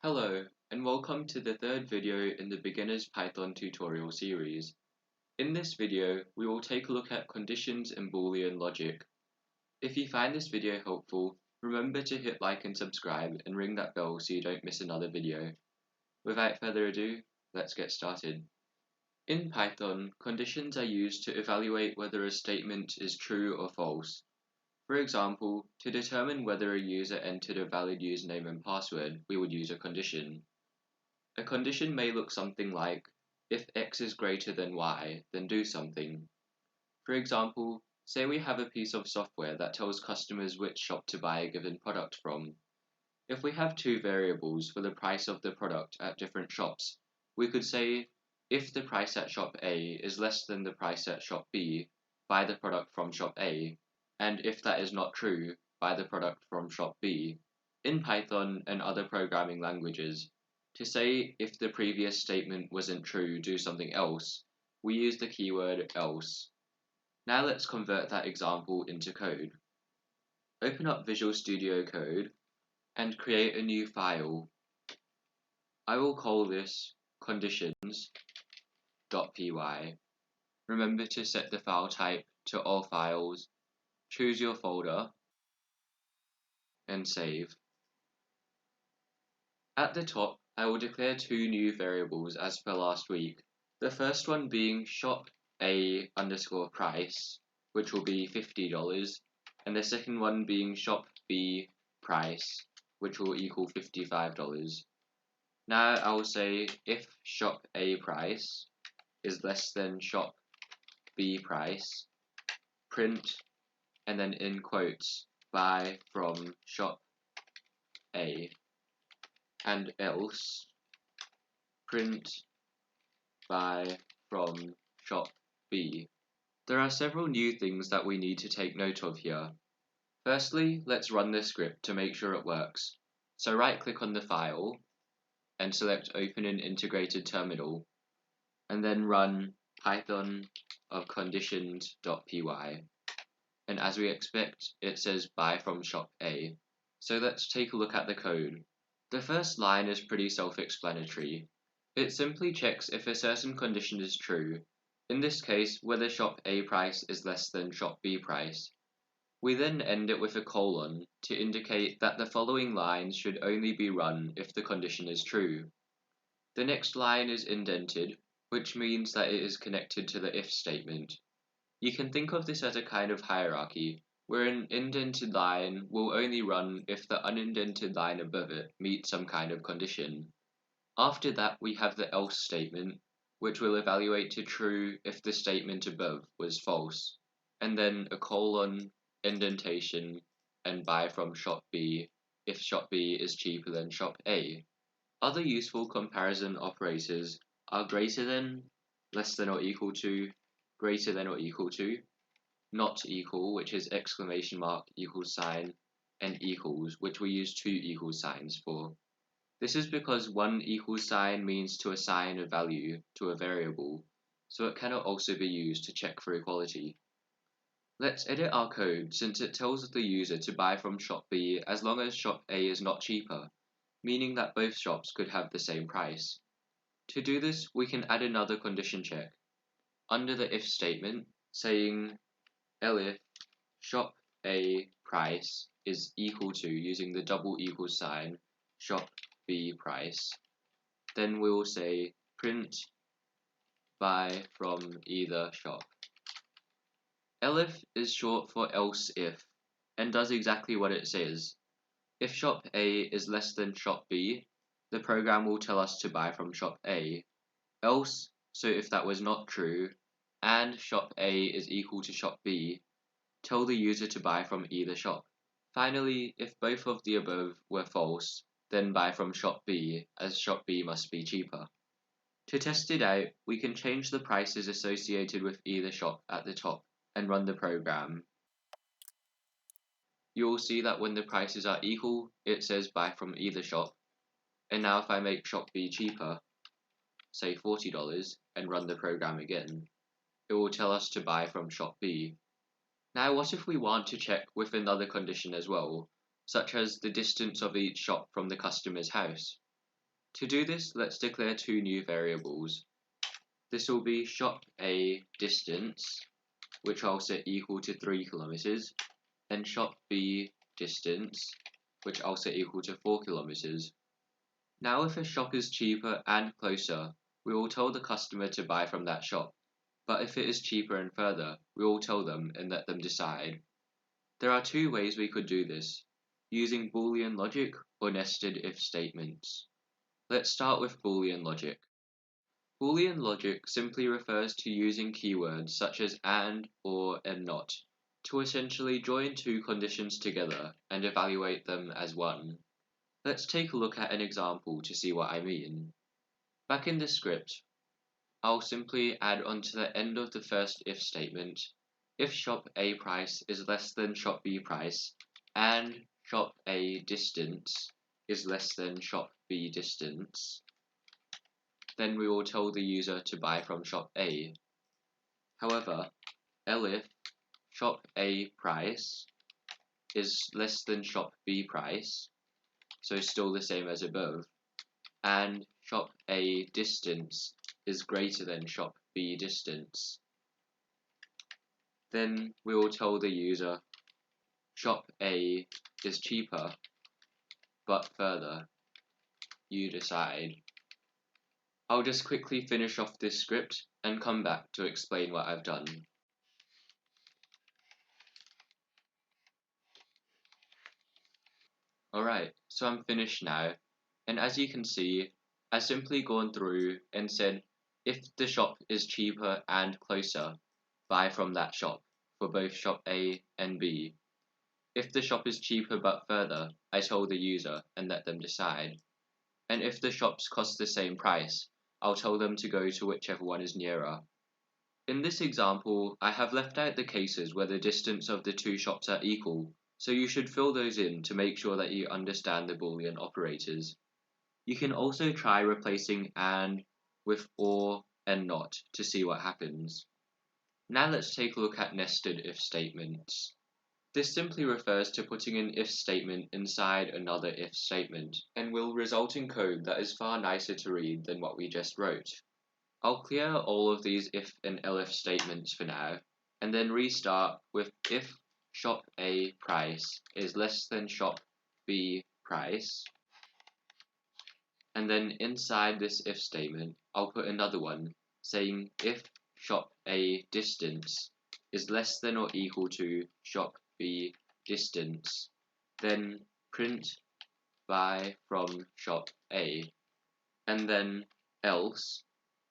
Hello, and welcome to the third video in the Beginner's Python tutorial series. In this video, we will take a look at conditions in Boolean logic. If you find this video helpful, remember to hit like and subscribe and ring that bell so you don't miss another video. Without further ado, let's get started. In Python, conditions are used to evaluate whether a statement is true or false. For example, to determine whether a user entered a valid username and password, we would use a condition. A condition may look something like, if x is greater than y, then do something. For example, say we have a piece of software that tells customers which shop to buy a given product from. If we have two variables for the price of the product at different shops, we could say, if the price at shop A is less than the price at shop B, buy the product from shop A, and if that is not true, buy the product from shop B. In Python and other programming languages, to say if the previous statement wasn't true, do something else, we use the keyword else. Now let's convert that example into code. Open up Visual Studio Code and create a new file. I will call this conditions.py. Remember to set the file type to all files, choose your folder, and save. At the top, I will declare two new variables as per last week. The first one being shop A underscore price, which will be $50, and the second one being shop B price, which will equal $55. Now I will say if shop A price is less than shop B price, print, and then in quotes, buy from shop A, and else, print, buy from shop B. There are several new things that we need to take note of here. Firstly, let's run this script to make sure it works. So right-click on the file, and select Open an Integrated Terminal, and then run python of conditions.py. And as we expect, it says buy from shop A. So let's take a look at the code. The first line is pretty self-explanatory. It simply checks if a certain condition is true, in this case whether shop A price is less than shop B price. We then end it with a colon to indicate that the following lines should only be run if the condition is true. The next line is indented, which means that it is connected to the if statement. You can think of this as a kind of hierarchy, where an indented line will only run if the unindented line above it meets some kind of condition. After that, we have the else statement, which will evaluate to true if the statement above was false, and then a colon, indentation, and buy from shop B if shop B is cheaper than shop A. Other useful comparison operators are greater than, less than or equal to, greater than or equal to, not equal, which is exclamation mark, equals sign, and equals, which we use two equals signs for. This is because one equals sign means to assign a value to a variable, so it cannot also be used to check for equality. Let's edit our code since it tells the user to buy from shop B as long as shop A is not cheaper, meaning that both shops could have the same price. To do this, we can add another condition check. Under the if statement, saying Elif shop A price is equal to, using the double equal sign, shop B price. Then we will say print buy from either shop. Elif is short for else if, and does exactly what it says. If shop A is less than shop B, the program will tell us to buy from shop A. Else, so if that was not true, and shop A is equal to shop B, tell the user to buy from either shop. Finally, if both of the above were false, then buy from shop B, as shop B must be cheaper. To test it out, we can change the prices associated with either shop at the top and run the program. You will see that when the prices are equal, it says buy from either shop. And now if I make shop B cheaper, say $40, and run the program again, it will tell us to buy from shop B. Now what if we want to check with another condition as well, such as the distance of each shop from the customer's house? To do this, let's declare two new variables. This will be shop A distance, which I'll set equal to 3 kilometers, and shop B distance, which I'll set equal to 4 kilometers. Now if a shop is cheaper and closer, we will tell the customer to buy from that shop, but if it is cheaper and further, we will tell them and let them decide. There are two ways we could do this, using Boolean logic or nested if statements. Let's start with Boolean logic. Boolean logic simply refers to using keywords such as and, or, and not, to essentially join two conditions together and evaluate them as one. Let's take a look at an example to see what I mean. Back in the script, I'll simply add onto the end of the first if statement, if shop A price is less than shop B price, and shop A distance is less than shop B distance, then we will tell the user to buy from shop A. However, Elif shop A price is less than shop B price, so still the same as above, and shop A distance is greater than shop B distance, then we will tell the user shop A is cheaper, but further. You decide. I'll just quickly finish off this script and come back to explain what I've done. Alright, so I'm finished now, and as you can see, I've simply gone through and said if the shop is cheaper and closer, buy from that shop, for both shop A and B. If the shop is cheaper but further, I tell the user and let them decide. And if the shops cost the same price, I'll tell them to go to whichever one is nearer. In this example, I have left out the cases where the distance of the two shops are equal, so you should fill those in to make sure that you understand the Boolean operators. You can also try replacing and with or and not to see what happens. Now let's take a look at nested if statements. This simply refers to putting an if statement inside another if statement, and will result in code that is far nicer to read than what we just wrote. I'll clear all of these if and elif statements for now, and then restart with if shop A price is less than shop B price, and then inside this if statement, I'll put another one saying if shop A distance is less than or equal to shop B distance, then print buy from shop A, and then else.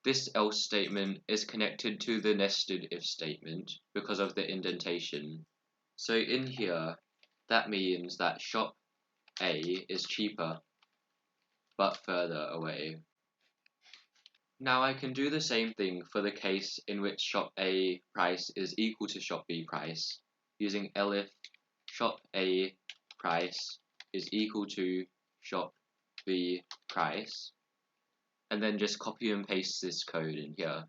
This else statement is connected to the nested if statement because of the indentation. So in here, that means that shop A is cheaper but further away. Now I can do the same thing for the case in which shop A price is equal to shop B price, using elif shop A price is equal to shop B price, and then just copy and paste this code in here.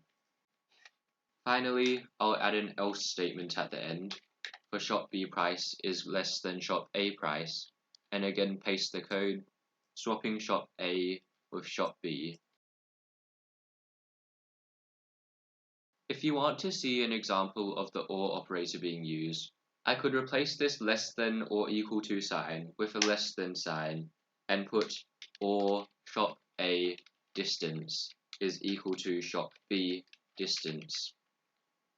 Finally, I'll add an else statement at the end for shop B price is less than shop A price, and again paste the code, swapping shop A with shop B. If you want to see an example of the OR operator being used, I could replace this less than or equal to sign with a less than sign and put OR shop A distance is equal to shop B distance.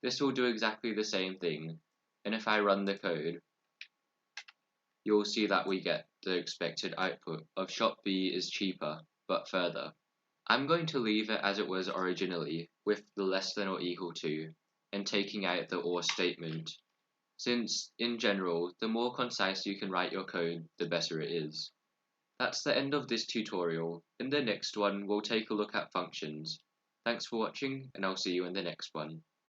This will do exactly the same thing, and if I run the code, you'll see that we get the expected output of shop B is cheaper, but further. I'm going to leave it as it was originally, with the less than or equal to, and taking out the OR statement, since, in general, the more concise you can write your code, the better it is. That's the end of this tutorial. In the next one, we'll take a look at functions. Thanks for watching, and I'll see you in the next one.